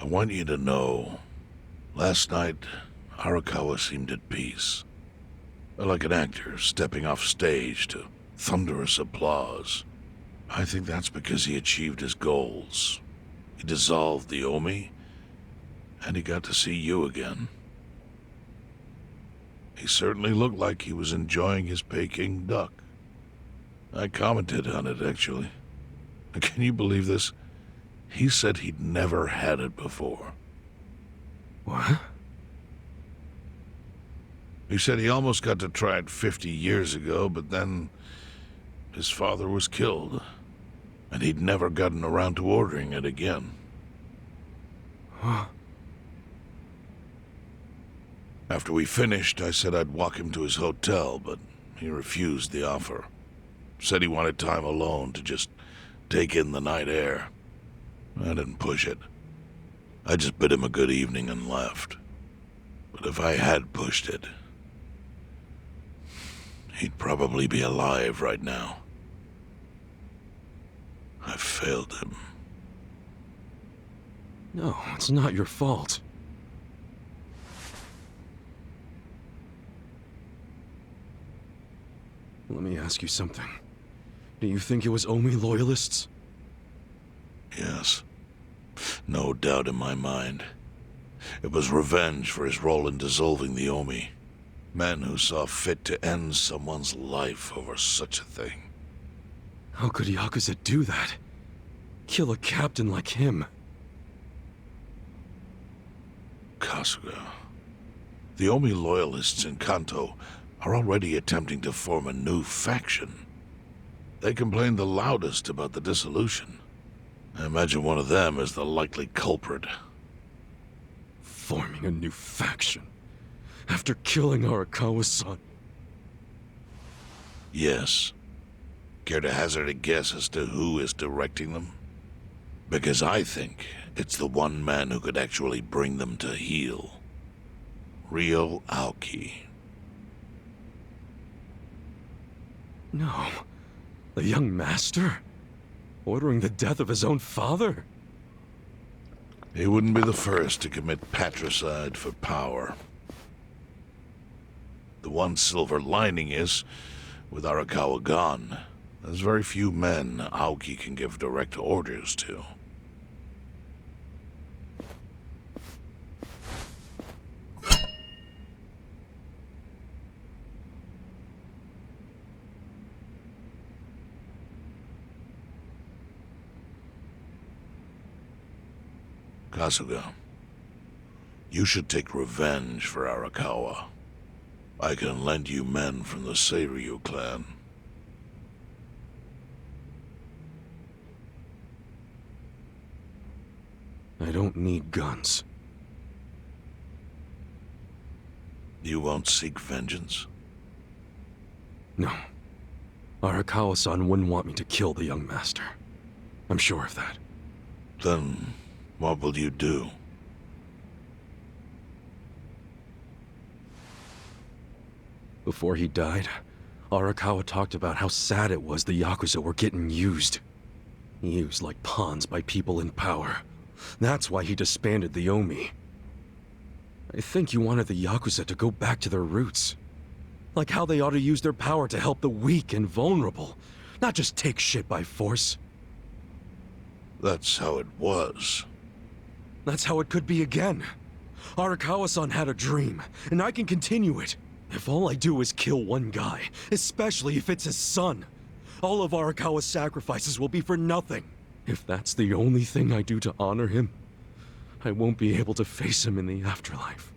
want you to know, last night, Arakawa seemed at peace. Like an actor stepping off stage to thunderous applause. I think that's because he achieved his goals. He dissolved the Omi, and he got to see you again. He certainly looked like he was enjoying his Peking duck. I commented on it, actually. Can you believe this? He said he'd never had it before. What? He said he almost got to try it 50 years ago, but then his father was killed, and he'd never gotten around to ordering it again. Huh? After we finished, I said I'd walk him to his hotel, but he refused the offer. Said he wanted time alone to just take in the night air. I didn't push it. I just bid him a good evening and left. But if I had pushed it, he'd probably be alive right now. I failed him. No, it's not your fault. Let me ask you something. Do you think it was Omi loyalists? Yes. No doubt in my mind. It was revenge for his role in dissolving the Omi. Men who saw fit to end someone's life over such a thing. How could Yakuza do that? Kill a captain like him? Kasuga. The Omi loyalists in Kanto are already attempting to form a new faction. They complain the loudest about the dissolution. I imagine one of them is the likely culprit. Forming a new faction? After killing Arakawa-san? Yes. Care to hazard a guess as to who is directing them? Because I think it's the one man who could actually bring them to heel. Ryo Aoki. No. The young master? Ordering the death of his own father? He wouldn't be the first to commit patricide for power. The one silver lining is, with Arakawa gone, there's very few men Aoki can give direct orders to. Kasuga, you should take revenge for Arakawa. I can lend you men from the Seiryu clan. I don't need guns. You won't seek vengeance? No. Arakawa-san wouldn't want me to kill the young master. I'm sure of that. Then, what will you do? Before he died, Arakawa talked about how sad it was the Yakuza were getting used. Used like pawns by people in power. That's why he disbanded the Omi. I think he wanted the Yakuza to go back to their roots. Like how they ought to use their power to help the weak and vulnerable, not just take shit by force. That's how it was. That's how it could be again. Arakawa-san had a dream, and I can continue it. If all I do is kill one guy, especially if it's his son, all of Arakawa's sacrifices will be for nothing. If that's the only thing I do to honor him, I won't be able to face him in the afterlife.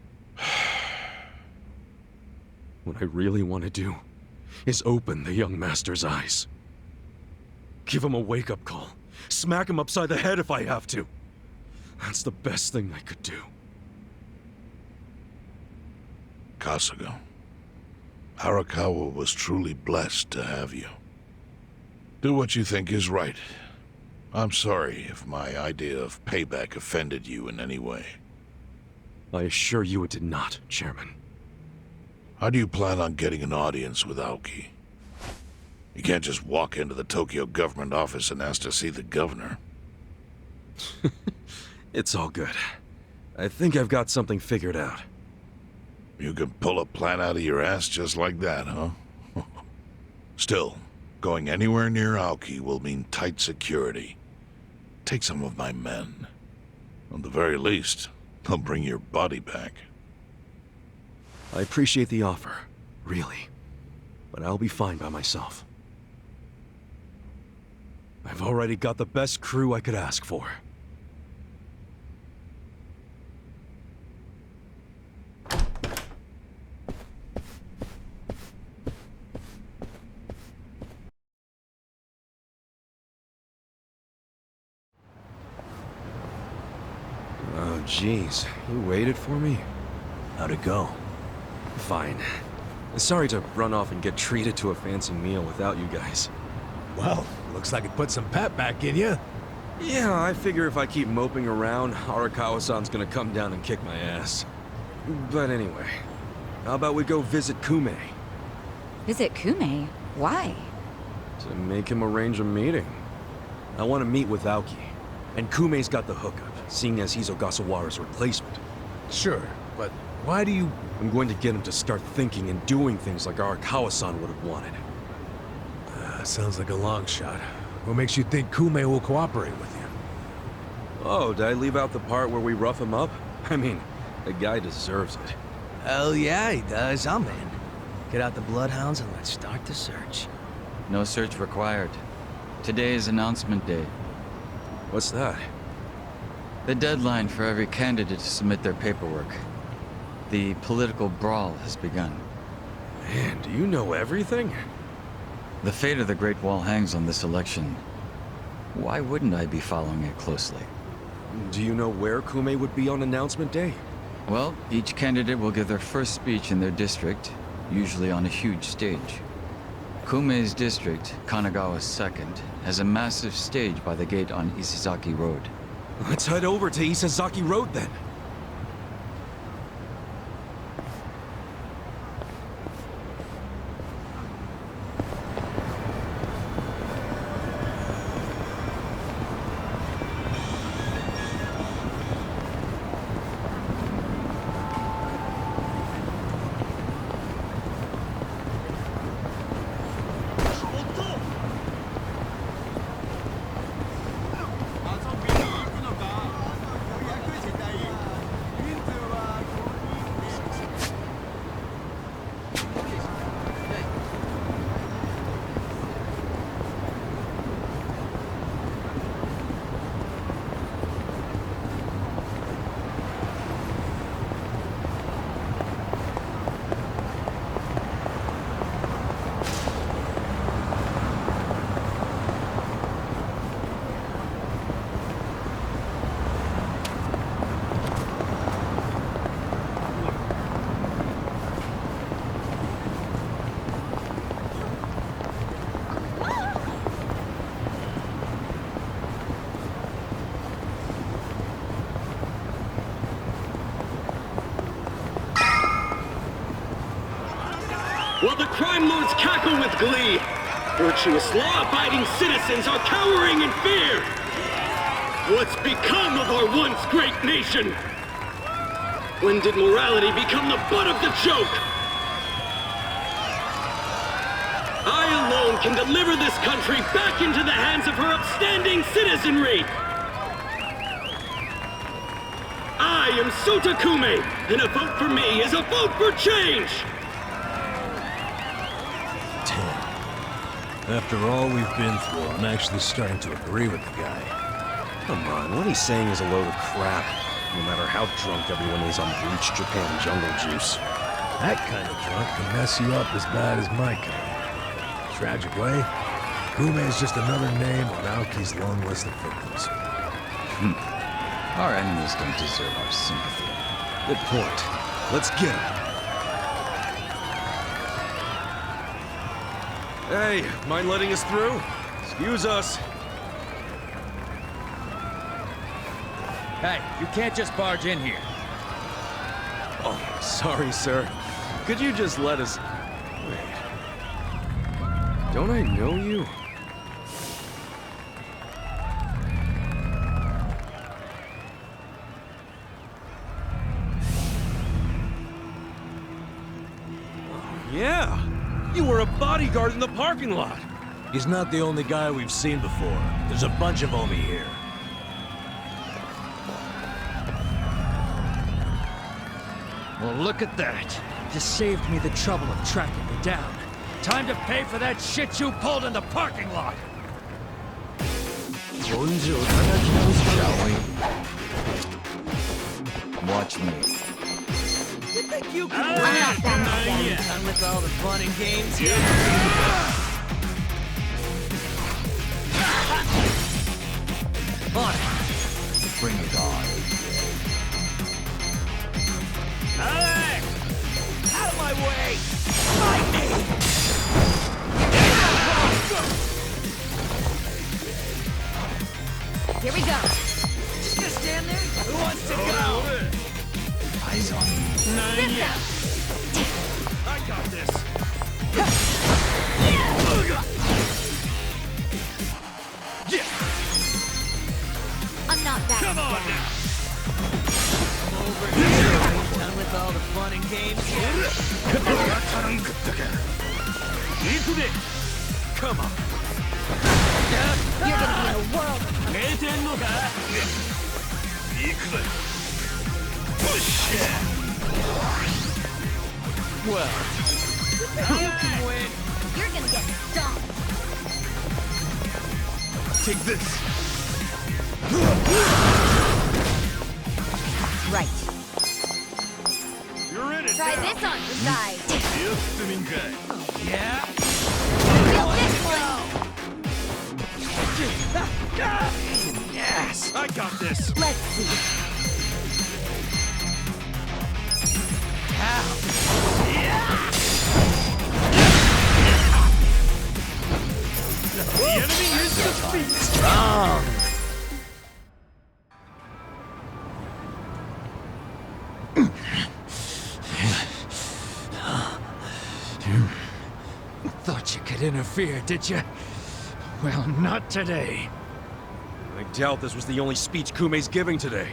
What I really want to do is open the young master's eyes. Give him a wake-up call. Smack him upside the head if I have to. That's the best thing I could do. Kasuga, Arakawa was truly blessed to have you. Do what you think is right. I'm sorry if my idea of payback offended you in any way. I assure you it did not, Chairman. How do you plan on getting an audience with Aoki? You can't just walk into the Tokyo government office and ask to see the governor. It's all good. I think I've got something figured out. You can pull a plan out of your ass just like that, huh? Still, going anywhere near Aoki will mean tight security. Take some of my men. At the very least, they'll bring your body back. I appreciate the offer, really. But I'll be fine by myself. I've already got the best crew I could ask for. Oh, jeez. You waited for me? How'd it go? Fine. Sorry to run off and get treated to a fancy meal without you guys. Well, looks like it put some pep back in you. Yeah, I figure if I keep moping around, Arakawa-san's gonna come down and kick my ass. But anyway, how about we go visit Kume? Visit Kume? Why? To make him arrange a meeting. I want to meet with Aoki. And Kume's got the hookup, seeing as he's Ogasawara's replacement. Sure, but why do you... I'm going to get him to start thinking and doing things like Arakawa-san would have wanted. Sounds like a long shot. What makes you think Kume will cooperate with you? Oh, did I leave out the part where we rough him up? I mean, the guy deserves it. Hell yeah, he does. I'm in. Get out the bloodhounds and let's start the search. No search required. Today is announcement day. What's that? The deadline for every candidate to submit their paperwork. The political brawl has begun. Man, do you know everything? The fate of the Great Wall hangs on this election. Why wouldn't I be following it closely? Do you know where Kume would be on announcement day? Well, each candidate will give their first speech in their district, usually on a huge stage. Kume's district, Kanagawa's second, has a massive stage by the gate on Isizaki Road. Let's head over to Isazaki Road then. While the crime lords cackle with glee, virtuous law-abiding citizens are cowering in fear. What's become of our once great nation? When did morality become the butt of the joke? I alone can deliver this country back into the hands of her upstanding citizenry. I am Sota Kume, and a vote for me is a vote for change. After all we've been through, I'm actually starting to agree with the guy. Come on, what he's saying is a load of crap. No matter how drunk everyone is on bleach Japan jungle juice. That kind of drunk can mess you up as bad as my kind. Tragic way, Kume is just another name on Aoki's long list of victims. Our enemies don't deserve our sympathy. Good point. Let's get him. Hey, mind letting us through? Excuse us. Hey, you can't just barge in here. Oh, sorry, sir. Could you just let us... Wait. Don't I know you? Yeah! You were a bodyguard in the parking lot! He's not the only guy we've seen before. There's a bunch of Omi here. Well, look at that. Just saved me the trouble of tracking me down. Time to pay for that shit you pulled in the parking lot! Shall we? Watch me. You think you can I'm not that again. done with all the fun and games here? On it. Bring it on. Alex! Out of my way! Fight me! Here we go. Just gonna stand there? Who wants to go? Eyes on me. Sit down. I got this. I'm not that Come on down. now. Over here. Done with all the fun and games here? Come on. You're gonna be in a world of Well, you can win. You're gonna get stomped. Take this. Right. You're in it. Try this on the side. Yeah? Feel this one. Yes! I got this. Let's see. The enemy is defeated. Strong! Thought you could interfere, did you? Well, not today. I doubt this was the only speech Kume's giving today.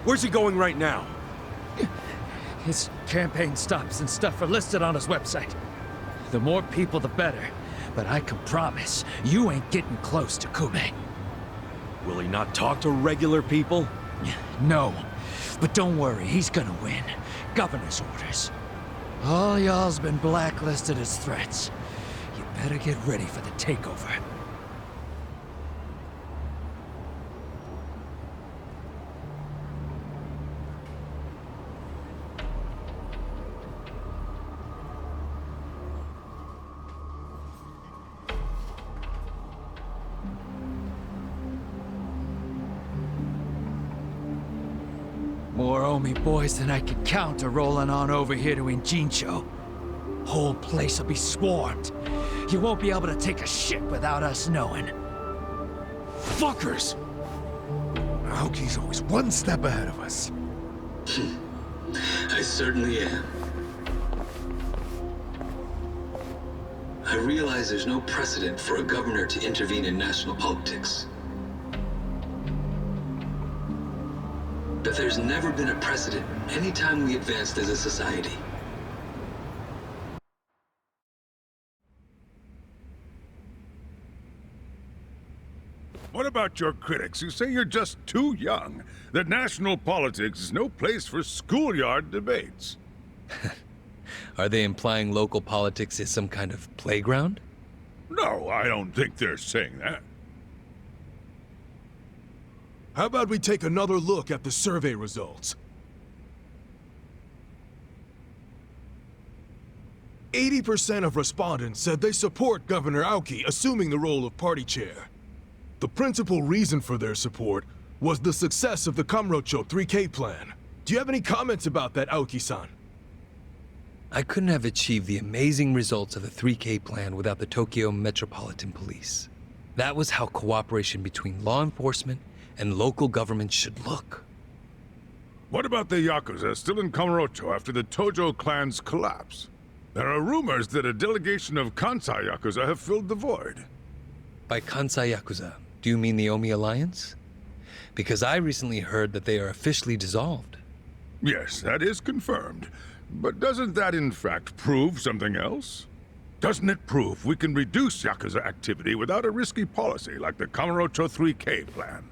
Where's he going right now? His campaign stops and stuff are listed on his website. The more people, the better. But I can promise, you ain't getting close to Kume. Will he not talk to regular people? No. But don't worry, he's gonna win. Governor's orders. All y'all's been blacklisted as threats. You better get ready for the takeover. More Omi boys than I can count are rolling on over here to Injincho. Whole place will be swarmed. You won't be able to take a shit without us knowing. Fuckers! Aoki's always one step ahead of us. I certainly am. I realize there's no precedent for a governor to intervene in national politics. But there's never been a precedent anytime we advanced as a society. What about your critics who say you're just too young? That national politics is no place for schoolyard debates? Are they implying local politics is some kind of playground? No, I don't think they're saying that. How about we take another look at the survey results? 80% of respondents said they support Governor Aoki assuming the role of party chair. The principal reason for their support was the success of the Kamurocho 3K plan. Do you have any comments about that, Aoki-san? I couldn't have achieved the amazing results of the 3K plan without the Tokyo Metropolitan Police. That was how cooperation between law enforcement and local government should look. What about the Yakuza still in Kamurocho after the Tojo clan's collapse? There are rumors that a delegation of Kansai Yakuza have filled the void. By Kansai Yakuza, do you mean the Omi Alliance? Because I recently heard that they are officially dissolved. Yes, that is confirmed. But doesn't that in fact prove something else? Doesn't it prove we can reduce Yakuza activity without a risky policy like the Kamurocho 3K plan?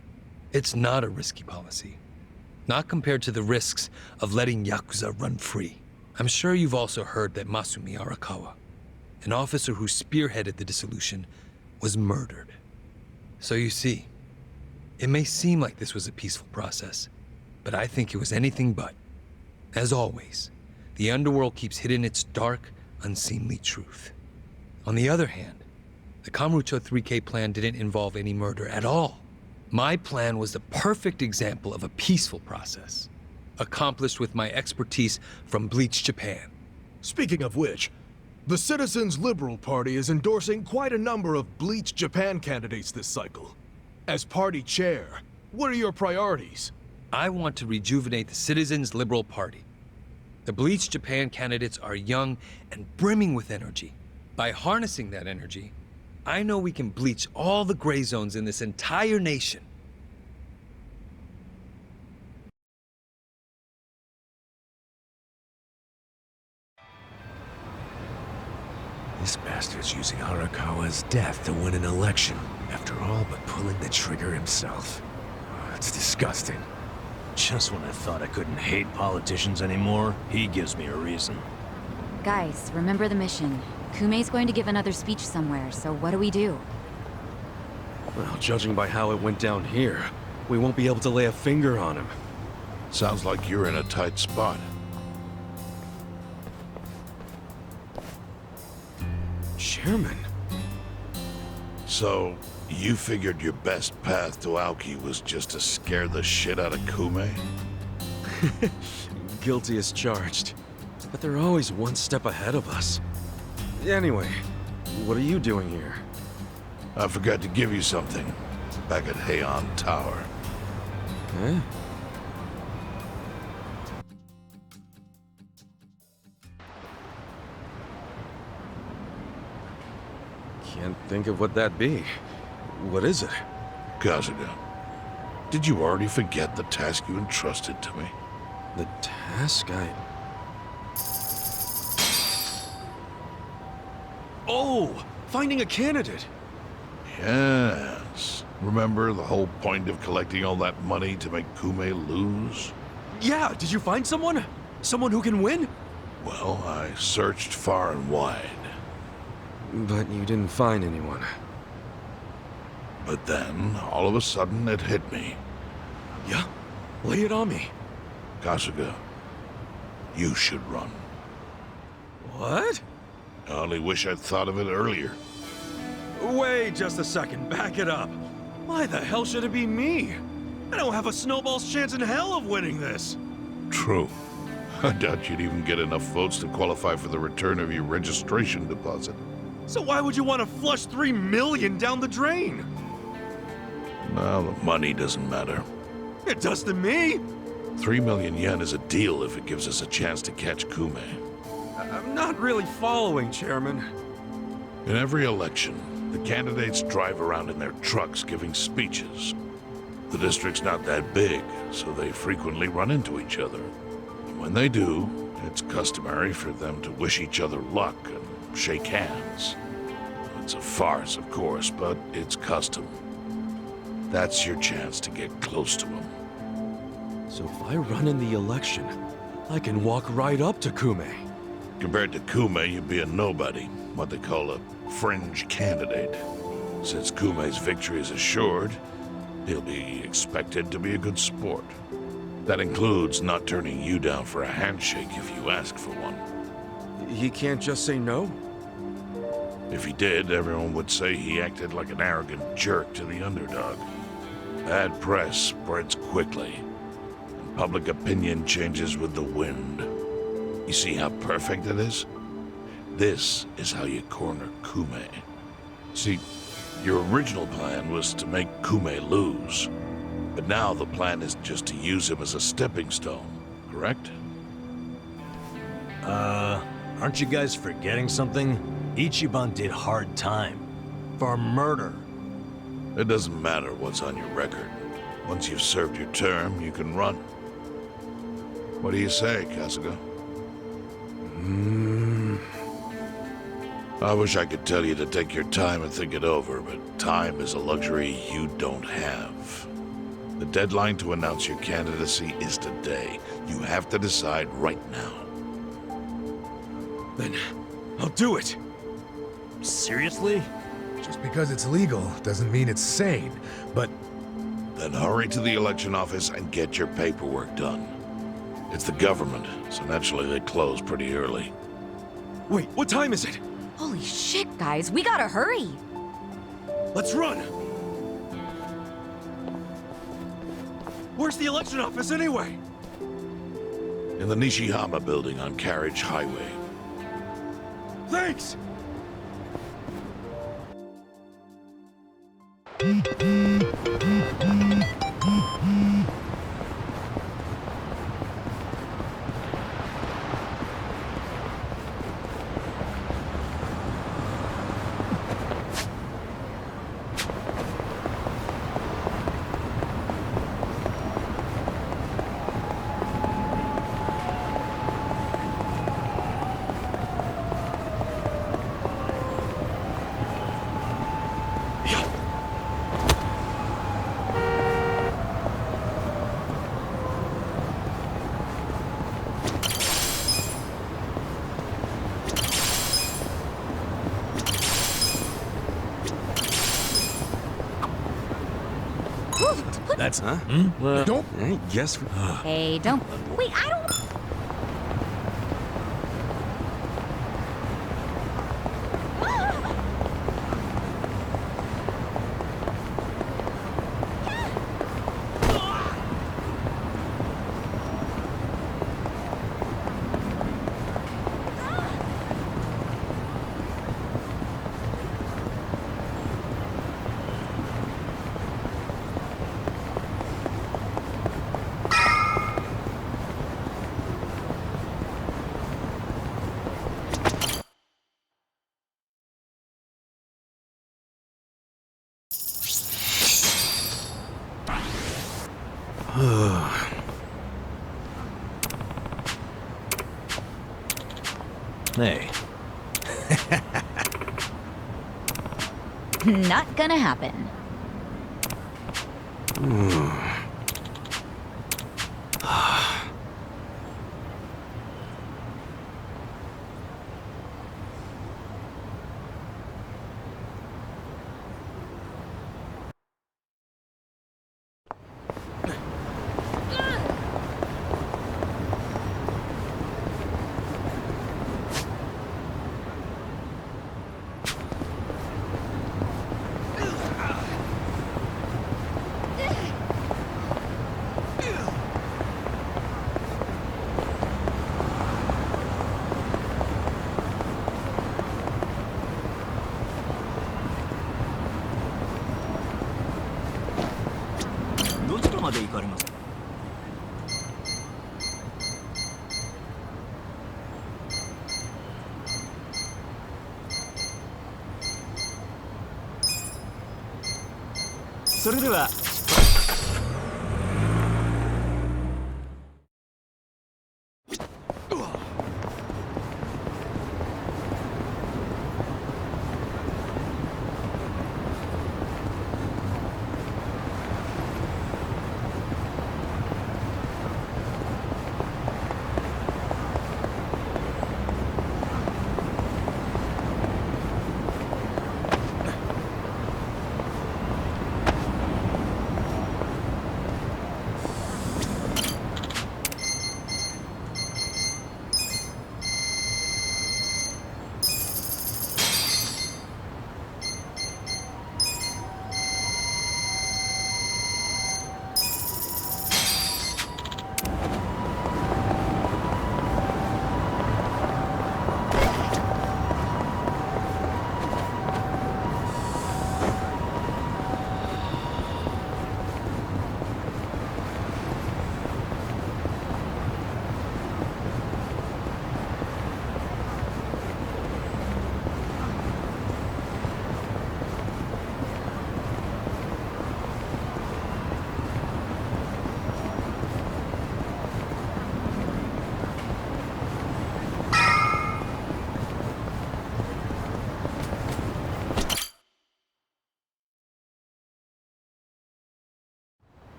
It's not a risky policy. Not compared to the risks of letting Yakuza run free. I'm sure you've also heard that Masumi Arakawa, an officer who spearheaded the dissolution, was murdered. So you see, it may seem like this was a peaceful process, but I think it was anything but. As always, the underworld keeps hidden its dark, unseemly truth. On the other hand, the Kamurocho 3K plan didn't involve any murder at all. My plan was the perfect example of a peaceful process, accomplished with my expertise from Bleach Japan. Speaking of which, the Citizens Liberal Party is endorsing quite a number of Bleach Japan candidates this cycle. As party chair, what are your priorities? I want to rejuvenate the Citizens Liberal Party. The Bleach Japan candidates are young and brimming with energy. By harnessing that energy, I know we can bleach all the gray zones in this entire nation. This bastard's using Arakawa's death to win an election, after all but pulling the trigger himself. Oh, it's disgusting. Just when I thought I couldn't hate politicians anymore, he gives me a reason. Guys, remember the mission. Kumei's going to give another speech somewhere, so what do we do? Well, judging by how it went down here, we won't be able to lay a finger on him. Sounds like you're in a tight spot. Chairman? So, you figured your best path to Aoki was just to scare the shit out of Kumei? Guilty as charged. But they're always one step ahead of us. Anyway, what are you doing here? I forgot to give you something back at Heian Tower. Huh? Can't think of what that'd be. What is it? Kasuga, did you already forget the task you entrusted to me? The task Oh! Finding a candidate! Yes. Remember the whole point of collecting all that money to make Kumei lose? Yeah, did you find someone? Someone who can win? Well, I searched far and wide. But you didn't find anyone. But then, all of a sudden, it hit me. Yeah? Lay it on me. Kasuga, you should run. What? I only wish I'd thought of it earlier. Wait just a second, back it up. Why the hell should it be me? I don't have a snowball's chance in hell of winning this. True. I doubt you'd even get enough votes to qualify for the return of your registration deposit. So why would you want to flush 3 million down the drain? Well, the money doesn't matter. It does to me. 3 million yen is a deal if it gives us a chance to catch Kumei. I'm not really following, Chairman. In every election, the candidates drive around in their trucks giving speeches. The district's not that big, so they frequently run into each other. And when they do, it's customary for them to wish each other luck and shake hands. It's a farce, of course, but it's custom. That's your chance to get close to them. So if I run in the election, I can walk right up to Kumei. Compared to Kumei, you'd be a nobody, what they call a fringe candidate. Since Kumei's victory is assured, he'll be expected to be a good sport. That includes not turning you down for a handshake if you ask for one. He can't just say no? If he did, everyone would say he acted like an arrogant jerk to the underdog. Bad press spreads quickly, and public opinion changes with the wind. You see how perfect it is? This is how you corner Kumei. See, your original plan was to make Kumei lose. But now the plan is just to use him as a stepping stone, correct? Aren't you guys forgetting something? Ichiban did hard time. For murder. It doesn't matter what's on your record. Once you've served your term, you can run. What do you say, Kasuga? I wish I could tell you to take your time and think it over, but time is a luxury you don't have. The deadline to announce your candidacy is today. You have to decide right now. Then I'll do it. Seriously? Just because it's legal doesn't mean it's sane, but... Then hurry to the election office and get your paperwork done. It's the government, so naturally they close pretty early. Wait, what time is it? Holy shit, guys, we gotta hurry! Let's run! Where's the election office anyway? In the Nishihama building on Carriage Highway. Thanks! That's, huh? Well, Don't... I guess... Hey, don't... Wait, I don't... Hey. Not gonna happen.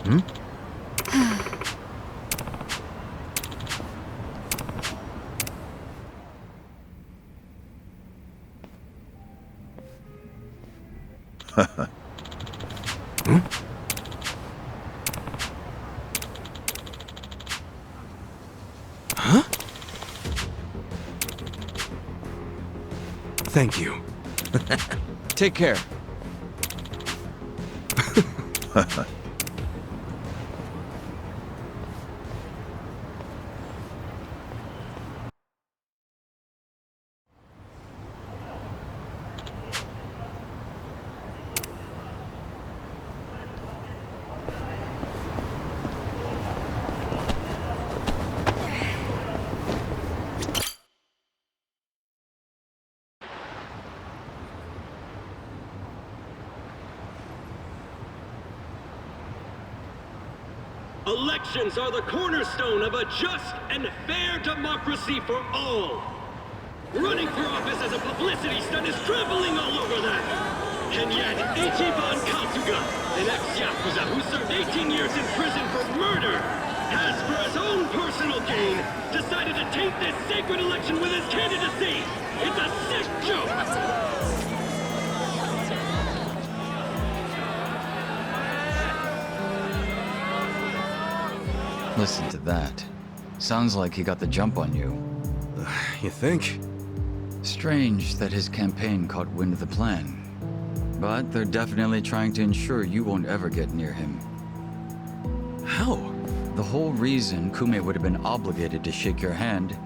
Huh? Thank you. Take care. Elections are the cornerstone of a just and fair democracy for all. Running for office as a publicity stunt is traveling all over that. And yet, Ichiban Kasuga, an ex-Yakuza who served 18 years in prison for murder, has, for his own personal gain, decided to taint this sacred election with his candidacy. It's a sick joke. Listen to that. Sounds like he got the jump on you. You think? Strange that his campaign caught wind of the plan. But they're definitely trying to ensure you won't ever get near him. How? The whole reason Kume would have been obligated to shake your hand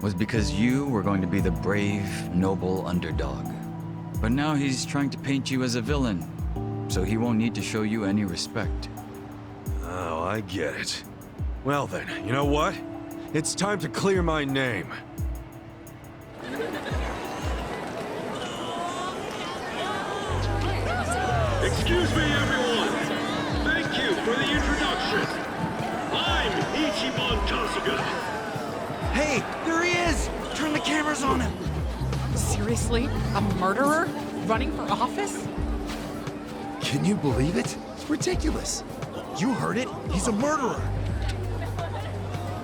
was because you were going to be the brave, noble underdog. But now he's trying to paint you as a villain, so he won't need to show you any respect. Oh, I get it. Well then, you know what? It's time to clear my name. Excuse me, everyone. Thank you for the introduction. I'm Ichiban Kasuga. Hey, there he is! Turn the cameras on him! Seriously? A murderer? Running for office? Can you believe it? It's ridiculous. You heard it. He's a murderer.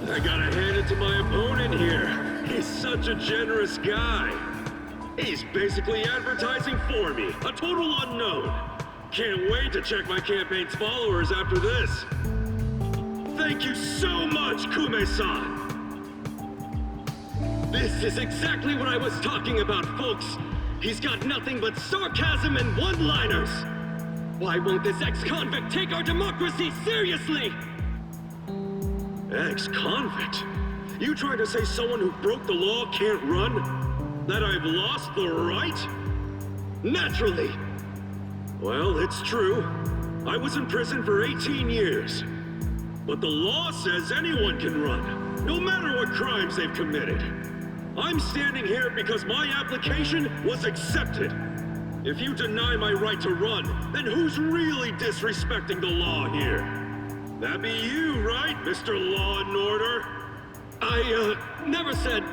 I gotta hand it to my opponent here. He's such a generous guy. He's basically advertising for me, a total unknown. Can't wait to check my campaign's followers after this. Thank you so much, Kume-san. This is exactly what I was talking about, folks. He's got nothing but sarcasm and one-liners. Why won't this ex-convict take our democracy seriously? Ex-convict? You trying to say someone who broke the law can't run? That I've lost the right? Naturally. Well, it's true. I was in prison for 18 years. But the law says anyone can run, no matter what crimes they've committed. I'm standing here because my application was accepted. If you deny my right to run, then who's really disrespecting the law here? That'd be you, right, Mr. Law and Order? I never said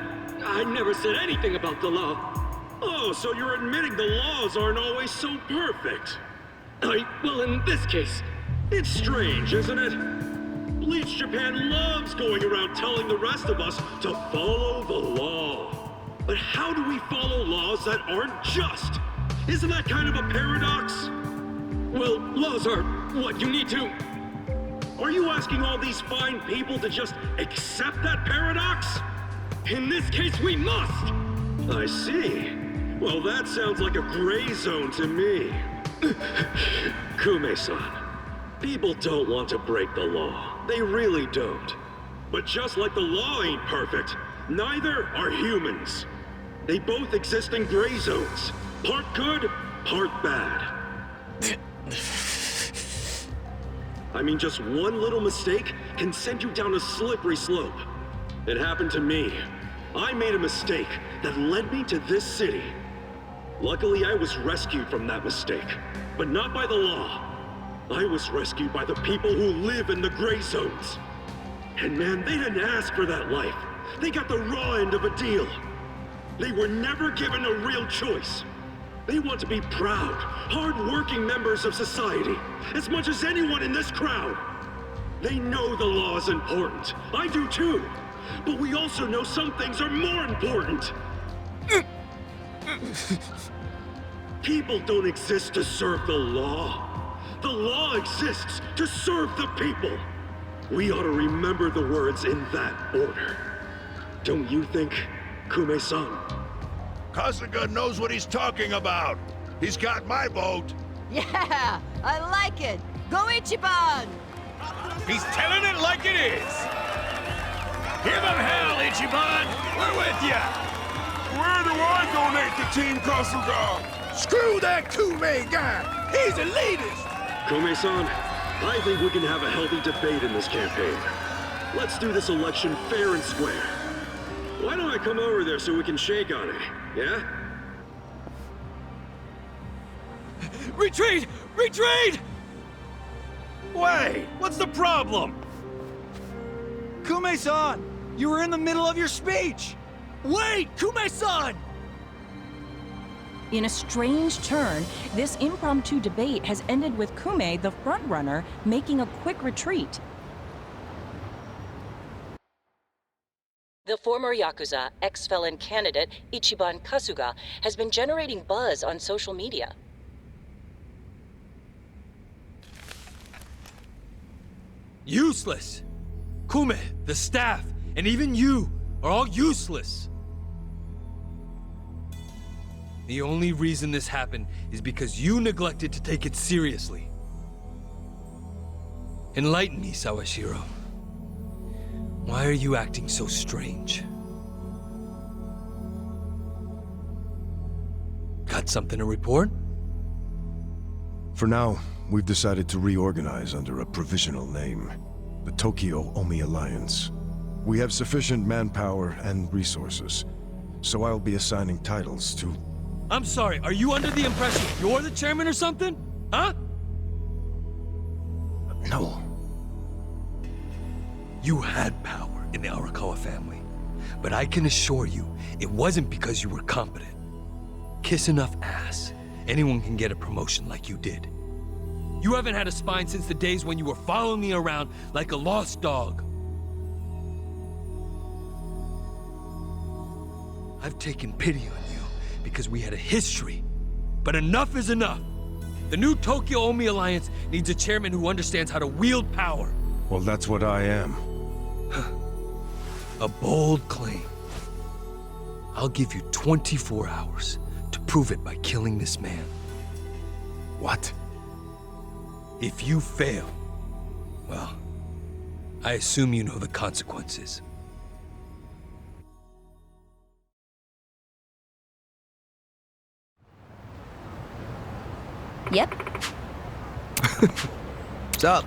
anything about the law. Oh, so you're admitting the laws aren't always so perfect. Well, in this case, it's strange, isn't it? Bleach Japan loves going around telling the rest of us to follow the law. But how do we follow laws that aren't just? Isn't that kind of a paradox? Well, laws are what you need to... Are you asking all these fine people to just accept that paradox? In this case, we must! I see. Well, that sounds like a gray zone to me. Kume-san, people don't want to break the law. They really don't. But just like the law ain't perfect, neither are humans. They both exist in gray zones. Part good, part bad. I mean, just one little mistake can send you down a slippery slope. It happened to me. I made a mistake that led me to this city. Luckily, I was rescued from that mistake, but not by the law. I was rescued by the people who live in the gray zones. And man, they didn't ask for that life. They got the raw end of a deal. They were never given a real choice. They want to be proud, hard-working members of society, as much as anyone in this crowd. They know the law is important. I do too. But we also know some things are more important. People don't exist to serve the law. The law exists to serve the people. We ought to remember the words in that order. Don't you think, Kume-san? Kasuga knows what he's talking about. He's got my vote. Yeah, I like it. Go Ichiban! He's telling it like it is. Give him hell, Ichiban. We're with ya. Where do I donate to Team Kasuga? Screw that Kume guy. He's a elitist. Kume-san, I think we can have a healthy debate in this campaign. Let's do this election fair and square. Why don't I come over there so we can shake on it, yeah? Retreat! Retreat! Wait, what's the problem? Kume-san! You were in the middle of your speech! Wait! Kume-san! In a strange turn, this impromptu debate has ended with Kume, the frontrunner, making a quick retreat. The former Yakuza ex-felon candidate, Ichiban Kasuga, has been generating buzz on social media. Useless! Kume, the staff, and even you are all useless. The only reason this happened is because you neglected to take it seriously. Enlighten me, Sawashiro. Why are you acting so strange? Got something to report? For now, we've decided to reorganize under a provisional name, the Tokyo Omi Alliance. We have sufficient manpower and resources, so I'll be assigning titles to... I'm sorry, are you under the impression you're the chairman or something? Huh? No. You had power in the Arakawa family, but I can assure you, it wasn't because you were competent. Kiss enough ass, anyone can get a promotion like you did. You haven't had a spine since the days when you were following me around like a lost dog. I've taken pity on you because we had a history, but enough is enough. The new Tokyo Omi Alliance needs a chairman who understands how to wield power. Well, that's what I am. A bold claim. I'll give you 24 hours to prove it by killing this man. What? If you fail, well, I assume you know the consequences. Yep. What's up?